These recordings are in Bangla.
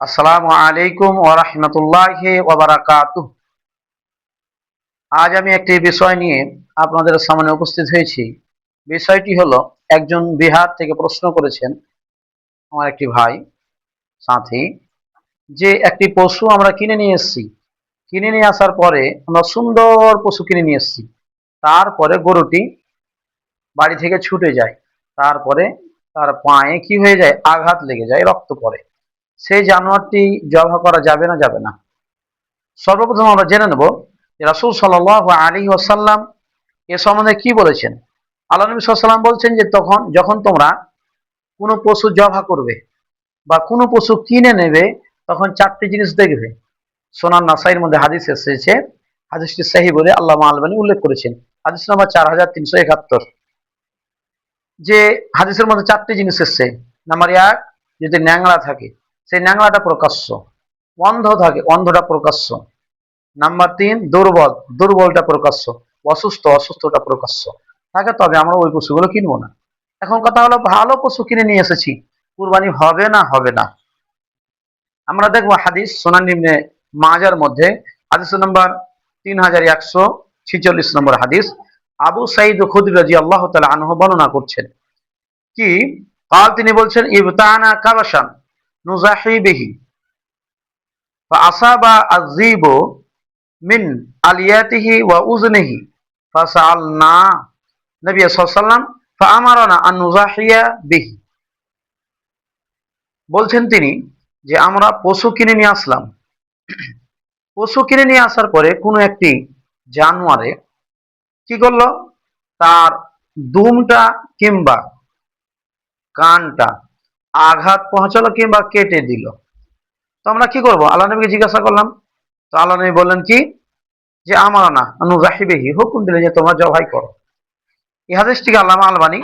আসসালামু আলাইকুম ওয়া রাহমাতুল্লাহি ওয়া বারাকাতুহু। আজ আমি একটি বিষয় নিয়ে আপনাদের সামনে উপস্থিত হয়েছি। বিষয়টি হলো, একজন বিহার থেকে প্রশ্ন করেছেন আমার একটি ভাই সাথী, যে একটি পশু আমরা কিনে নিয়ে এসেছি। কিনে নিয়ে আসার পরে আমরা সুন্দর পশু কিনে নিয়ে এসেছি। তারপরে গরুটি বাড়ি থেকে ছুটে যায়। তারপরে তার পায়ে কি হয়ে যায়? আঘাত লেগে যায়, রক্ত পড়ে। সেই জানোয়ারটি জবাহ করা যাবে না যাবে না? সর্বপ্রথম আমরা জেনে নেব যে রাসূল সাল্লাল্লাহু আলাইহি ওয়াসাল্লাম এ সম্বন্ধে কি বলেছেন। আল্লাহ নবী সাল্লাল্লাহু আলাইহি ওয়াসাল্লাম বলছেন যে যখন তোমরা কোনো পশু জবাহ করবে বা কোনো পশু কিনে নেবে, তখন চারটি জিনিস দেখবে। সুনান নাসাইর মধ্যে হাদিস এসেছে, হাদিসটি সহিহ বলে আল্লামা আলবানী উল্লেখ করেছেন। হাদিস নাম্বার 4371। যে হাদিসের মধ্যে চারটি জিনিস এসেছে। নাম্বার 1, যদি ন্যাংরা থাকে সেই ন্যাংরাটা প্রকাশ্য, অন্ধ থাকে অন্ধটা প্রকাশ্য। নাম্বার 3, দুর্বল, দুর্বলটা প্রকাশ্য, অসুস্থটা প্রকাশ্য থাকে, তবে আমরা ওই পশুগুলো কিনবো না। এখন কথা হলো, ভালো পশু কিনে নিয়ে এসেছি, কুরবানি হবে না হবে না? আমরা দেখবো হাদিস সুনান ইবনে মাজার মধ্যে হাদিস নাম্বার 3146 নম্বর হাদিস। আবু সাঈদ খুদরি রাদিয়াল্লাহু তাআলা আনহু বর্ণনা করছেন কি, তিনি বলছেন, ইবতানা কাবাশান নুজাহি বিহি ফাআসাবা আযীবু মিন আলিয়াতিহি ওয়া উজনিহি ফাসাআলনা নবী সাল্লাল্লাহু আলাইহি ওয়াসাল্লাম ফাআমারানা আন নুজাহিয়া বিহি। বলছেন তিনি যে আমরা পশু কিনে নিয়ে আসলাম। পশু কিনে নিয়ে আসার পরে কোনো একটি জানোয়ারে কি করলো? তার দুমটা কিংবা কানটা আঘাত পৌঁছালো কিংবা কেটে দিল। তো আমরা কি করব? আল্লাহ নবীকে জিজ্ঞাসা করলাম। তো আল্লাহ নবী বললেন কি, যে আমারানা নুজাহিবিহি, হুকুম দিলে যে তোমরা জবাই করো। এই হাদিসটিকে আল্লামা আলবানী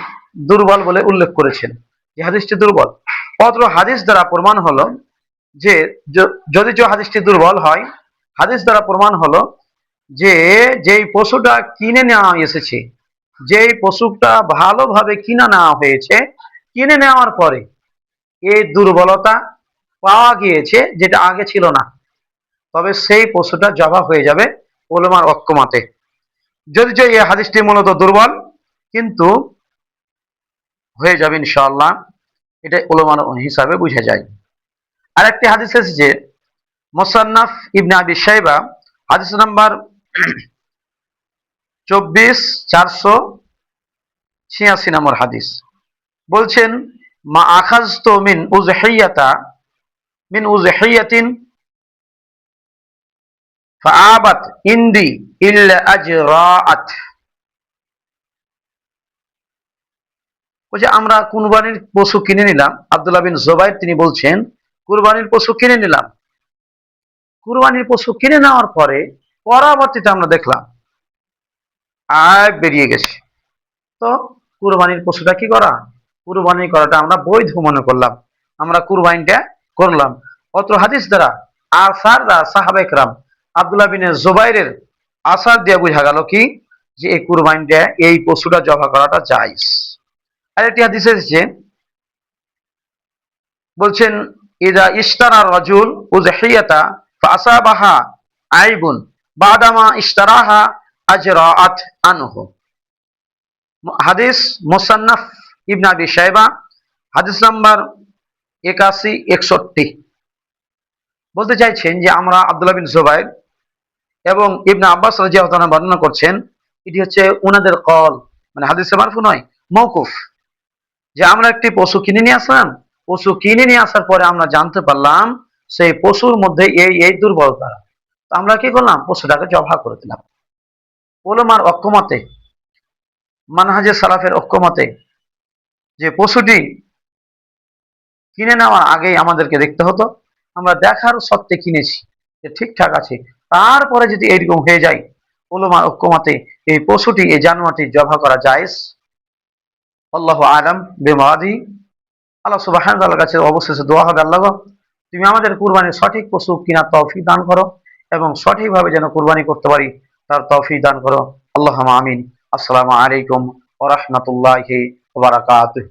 দুর্বল বলে উল্লেখ করেছেন। এই হাদিসটি দুর্বল। অত্র হাদিস দ্বারা প্রমাণ হলো যে, যদি হাদিসটি দুর্বল হয়, হাদিস দ্বারা প্রমাণ হলো যে যেই পশুটা কিনে নেওয়া এসেছে, যেই পশুটা ভালোভাবে কিনে নেওয়া হয়েছে, কিনে নেওয়ার পরে এই দুর্বলতা পাওয়া গিয়েছে যেটা আগে ছিল না, তবে সেই পশুটা জবাহ হয়ে যাবে উলামার ঐক্যমতে। যদিও এই হাদিসটি মূলত দুর্বল, কিন্তু হয়ে যাবে ইনশাআল্লাহ, এটা উলামার হিসাবে বুঝা যায়। আরেকটি হাদিস এসেছে মুসান্নাফ ইবনে আবি শাইবা, হাদিস নাম্বার 24486 নম্বর হাদিস। বলছেন, মা আখাযতু মিন উযহিয়াতিন ফাআবাত ইনদি ইল্লা আজরাআত। আমরা কুরবানির পশু কিনে নিলাম। আব্দুল্লাহ বিন জুবাইর তিনি বলছেন, কুরবানির পশু কিনে নিলাম। কুরবানির পশু কিনে নেওয়ার পরে পরবর্তীতে আমরা দেখলাম আয় বেরিয়ে গেছে। তো কুরবানির পশুটা কি করা? কুরবানি করাটা আমরা বৈধ মনে করলাম, আমরা কুরবানিটা করলাম। অত্র হাদিস দ্বারা আসার দ্বারা সাহাবায়ে কেরাম আব্দুল্লাহ বিন জুবাইরের আসার দিয়ে বোঝা গেল কি, যে এই কুরবানিটা, এই পশুটা জবাই করাটা জায়েজ। আরেকটি হাদিস এসেছে, বলছেন, ইদা ইশতারা রাজুল উযহিয়াতা ফাআসাবাহা আইবুন বাদামা ইশতারাহা আজরাআত আনহু। হাদিস মুসান্নাফ ইবনে আবি শাইবা, হাদিস নাম্বার 8161। বলতে চাইছেন যে আমরা আব্দুল্লাহ বিন জুবাইর এবং ইবনে আব্বাস রাদিয়াল্লাহু আনহু বর্ণনা করছেন, এটি হচ্ছে উনাদের কল, মানে হাদিসে মারফু নয়, মওকুফ। যে আমরা একটি পশু কিনে নিয়ে আসলাম, পশু কিনে নিয়ে আসার পরে আমরা জানতে পারলাম সেই পশুর মধ্যে এই দুর্বলতা, তো আমরা কি করলাম? পশুটাকে জবাহ করে দিলাম। উলামার ঐক্যমতে, মানহাজে সালাফের ঐক্যমতে, যে পশুটি কিনে নেওয়ার আগেই আমাদেরকে দেখতে হতো, আমরা দেখার সত্ত্বে কিনেছি যে ঠিকঠাক আছে, তারপরে যদি এইরকম হয়ে যায়, উলামার ঐক্যমতে এই পশুটি, এই জানোয়ারটি জবাহ করা জায়েজ। আল্লাহু আলাম বিমাদি। আল্লাহ সুবহানাহু ওয়া তাআলার কাছে অবশেষে দোয়া হবে, আল্লাহ গো, তুমি আমাদের কুরবানির সঠিক পশু কিনার তৌফিক দান করো এবং সঠিকভাবে যেন কুরবানি করতে পারি তার তৌফিক দান করো। আল্লাহুম্মা আমিন। আসসালামু আলাইকুম ওয়া রাহমাতুল্লাহি ওয়া বারাকাতুহু।